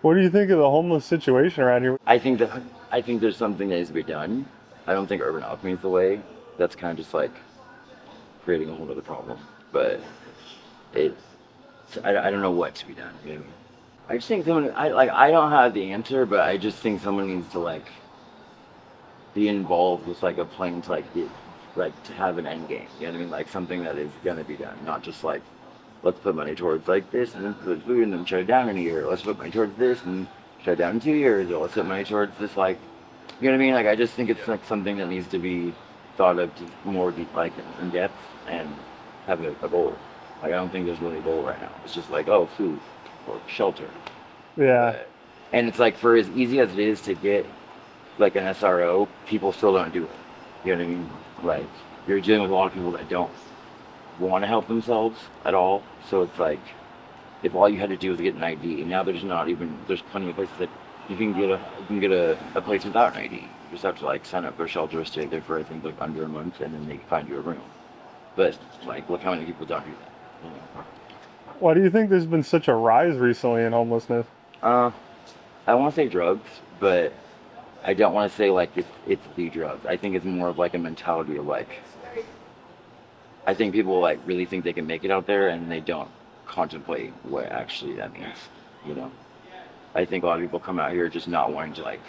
What do you think of the homeless situation around here? I think there's something that needs to be done. I don't think urban alchemy is the way. That's kind of just like creating a whole other problem. But it, I don't know what to be done. You know? I just think someone, I don't have the answer, but I just think someone needs to like be involved with like a plan to like get, like to have an end game. You know what I mean? Like something that is gonna be done, not just like let's put money towards like this and then put food and then shut it down in a year. Let's put money towards this and shut it down in 2 years. Or let's put money towards this like, you know what I mean? Like I just think it's like something that needs to be thought of more deep, like in depth and have a goal. Like I don't think there's really a goal right now. It's just like oh food or shelter. Yeah. But, and it's like for as easy as it is to get like an SRO, people still don't do it. You know what I mean? Like you're dealing with a lot of people that don't want to help themselves at all. So it's like if all you had to do was get an ID, and now there's plenty of places that you can get a place without an ID. You just have to like sign up for a shelter, stay there for I think like under a month, and then they can find you a room. But like look how many people don't do that. You know? Why do you think there's been such a rise recently in homelessness? Uh, I want to say drugs, but I don't want to say like it's the drugs. I think it's more of like a mentality of like I think people like really think they can make it out there and they don't contemplate what actually that means. You know, I think a lot of people come out here just not wanting to like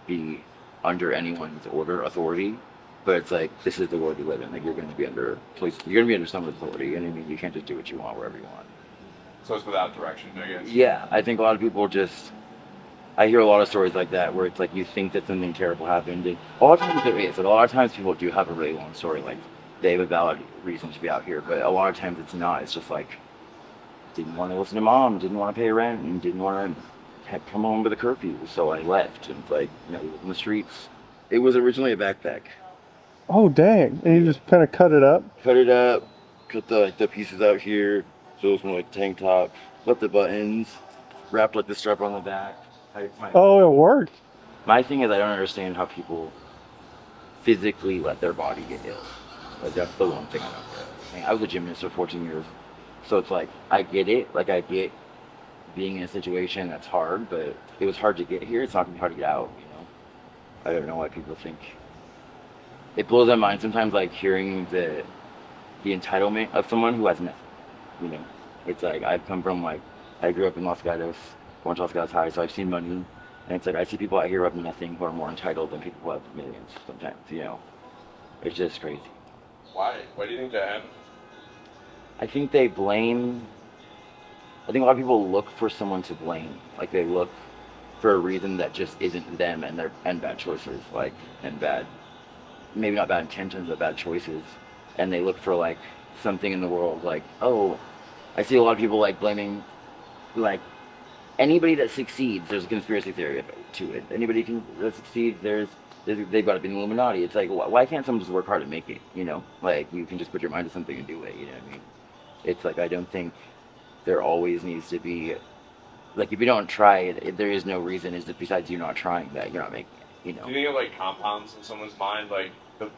be under anyone's order authority, but it's like this is the world we live in. Like you're going to be under police, you're going to be under someone's authority, and I mean you can't just do what you want wherever you want. So it's without direction, I guess. Yeah, I think a lot of people just. I hear a lot of stories like that where it's like you think that something terrible happened, and a lot of times there is. And a lot of times people do have a really long story, like they have a valid reason to be out here. But a lot of times it's not. It's just like didn't want to listen to mom, didn't want to pay rent, and didn't want to come home with a curfew, so I left. And it's like you know, in the streets. It was originally a backpack. Oh, dang. And you just kind of cut it up? Cut it up, cut the like the pieces out here, so it was more like tank top, flip the buttons, wrapped like the strap on the back. Oh, it worked. My thing is, I don't understand how people physically let their body get ill. Like that's the one thing I don't get. I mean, I was a gymnast for 14 years, so it's like I get it. Like I get being in a situation that's hard, but it was hard to get here. It's not gonna be hard to get out. You know, I don't know why people think. It blows my mind sometimes, like hearing the entitlement of someone who has nothing. You know, it's like I've come from like I grew up in Los Gatos, went to Los Gatos High, so I've seen money, and it's like I see people out here who have nothing who are more entitled than people who have millions. Sometimes, you know, it's just crazy. Why? Why do you think that happened? I think they blame. I think a lot of people look for someone to blame. Like they look for a reason that just isn't them and bad choices, like and bad, maybe not bad intentions, but bad choices, and they look for like something in the world, like oh, I see a lot of people like blaming, like anybody that succeeds, there's a conspiracy theory to it. Anybody that succeeds, they've got to be in the Illuminati. It's like why can't someone just work hard and make it? You know, like you can just put your mind to something and do it. You know what I mean? It's like I don't think there always needs to be like if you don't try it, there is no reason is that besides you not trying that you're not making it. You Do know? you think it like compounds in someone's mind, like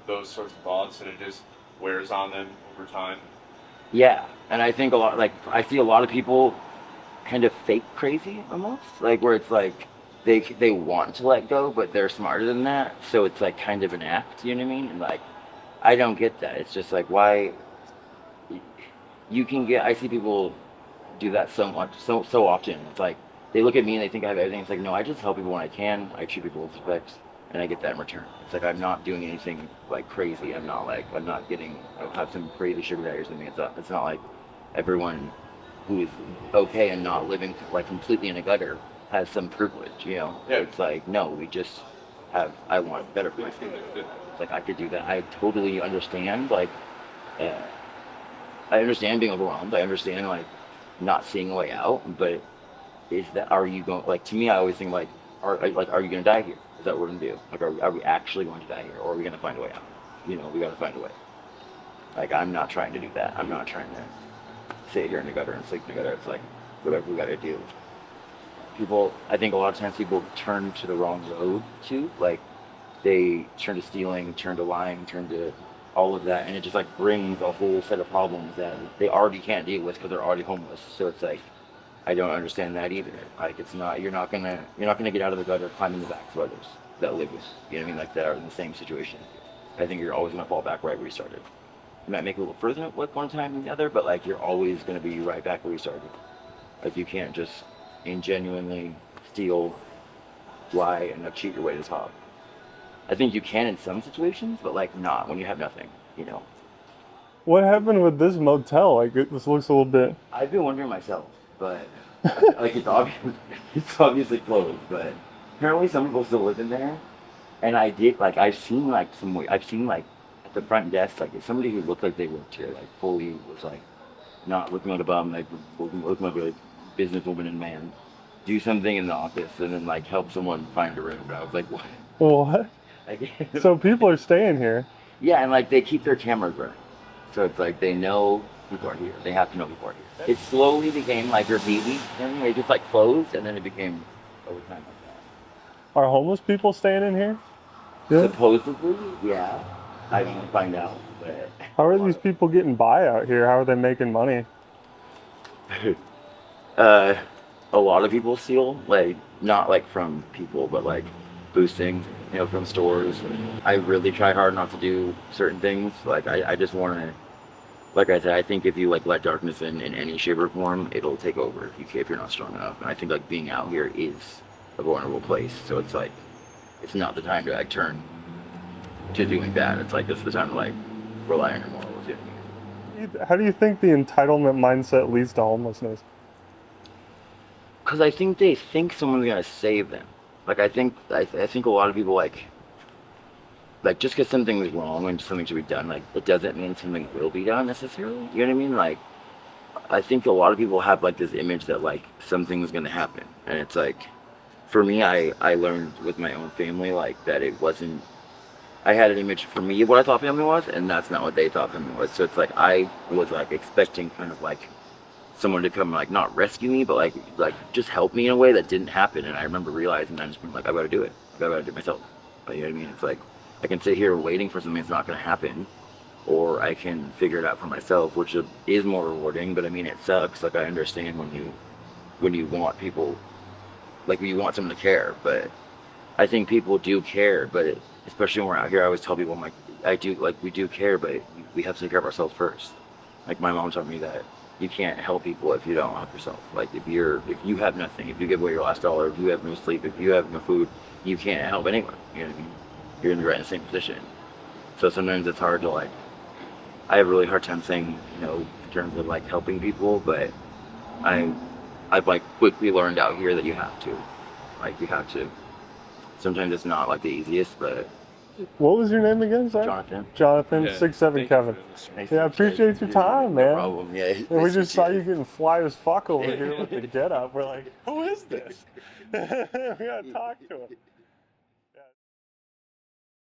those sorts of thoughts, and it just wears on them over time? Yeah, and I think a lot like I see a lot of people kind of fake crazy almost, like where it's like they want to let go, but they're smarter than that, so it's like kind of an act. You know what I mean? And like I don't get that. It's just like why you can get. I see people do that so much, so often. It's like they look at me and they think I have everything. It's like no, I just help people when I can. I treat people with respect, and I get that in return. It's like I'm not doing anything like crazy. I'm not getting. I don't have some crazy sugar daddy or something. It's not like everyone who is okay and not living like completely in a gutter has some privilege. You know, Yeah. it's like no, we just have. I want better for my family. It's like I could do that. I totally understand. Like, uh, I understand being overwhelmed. I understand like not seeing a way out. But is that are you going like to me? I always think like are you gonna die here? Is that what we're gonna do? Like are we actually going to die here, or are we gonna find a way out? You know, we gotta find a way. Like I'm not trying to do that. I'm not trying to sit here in the gutter and sleep in the gutter. It's like whatever we gotta do. People, I think a lot of times people turn to the wrong road too. Like they turn to stealing, turn to lying, turn to all of that, and it just like brings a whole set of problems that they already can't deal with because they're already homeless. So it's like I don't understand that either. Like it's not you're not gonna get out of the gutter climbing the backs of others that live with you know what I mean like that are in the same situation. I think you're always gonna fall back right where you started. You might make a little further with one time than the other, but like you're always gonna be right back where you started. Like you can't just ingenuinely steal, lie, and cheat your way to the top. I think you can in some situations, but like not when you have nothing, you know. What happened with this motel? Like, this looks a little bit. I've been wondering myself, but like it's obviously closed, but apparently some people still live in there. And I've seen like at the front desk like somebody who looked like they worked here, like fully was like not looking like a bum, like looking like a businesswoman and man, do something in the office and then like help someone find a room. And I was like, what? What? Like, So people are staying here. yeah, and like they keep their cameras running, so it's like they know people are here. They have to know people are here. It slowly became like graffiti, and they just like closed, and then it became over time like that. Are homeless people staying in here? Yeah. Supposedly, yeah. I didn't find out, but How are these people getting by out here? How are they making money? a lot of people steal, like not like from people, but like boosting, you know, from stores. I really try hard not to do certain things. Like I just want to, like I said, I think if you like let darkness in any shape or form, it'll take over if you're not strong enough. And I think like being out here is a vulnerable place. So it's like it's not the time to like turn to doing bad. It's like this is the time to like rely on your morals. You know what I mean? How do you think the entitlement mindset leads to homelessness? Because I think they think someone's gonna save them. Like I think a lot of people like just because something's wrong and something should be done, like it doesn't mean something will be done necessarily. You know what I mean? Like I think a lot of people have like this image that like something's gonna happen, and it's like for me, I learned with my own family like that it wasn't. I had an image for me of what I thought family was, and that's not what they thought family was. So it's like I was like expecting kind of like someone to come like not rescue me, but like just help me in a way that didn't happen. And I remember realizing I just been like, I gotta do it. I gotta do it myself. Like, you know what I mean? It's like I can sit here waiting for something that's not gonna happen, or I can figure it out for myself, which is more rewarding. But I mean, it sucks. Like I understand when you want people, like when you want someone to care, but I think people do care. But especially when we're out here, I always tell people, I'm like, we do care, but we have to take care of ourselves first. Like my mom taught me that you can't help people if you don't help yourself. Like if you have nothing, if you give away your last dollar, if you have no sleep, if you have no food, you can't help anyone. You know what I mean? You're gonna be right in the same position. So sometimes it's hard to like. I have a really hard time saying no in terms of like helping people, but I've like quickly learned out here that you have to. Like you have to. Sometimes it's not like the easiest, but. What was your name again, sorry? Jonathan. Jonathan, Yeah, 6'7" Kevin. Nice Yeah, I appreciate your time, man. No problem. Yeah. And we just saw you getting fly as fuck over here with the get up. We're like, who is this? We gotta talk to him.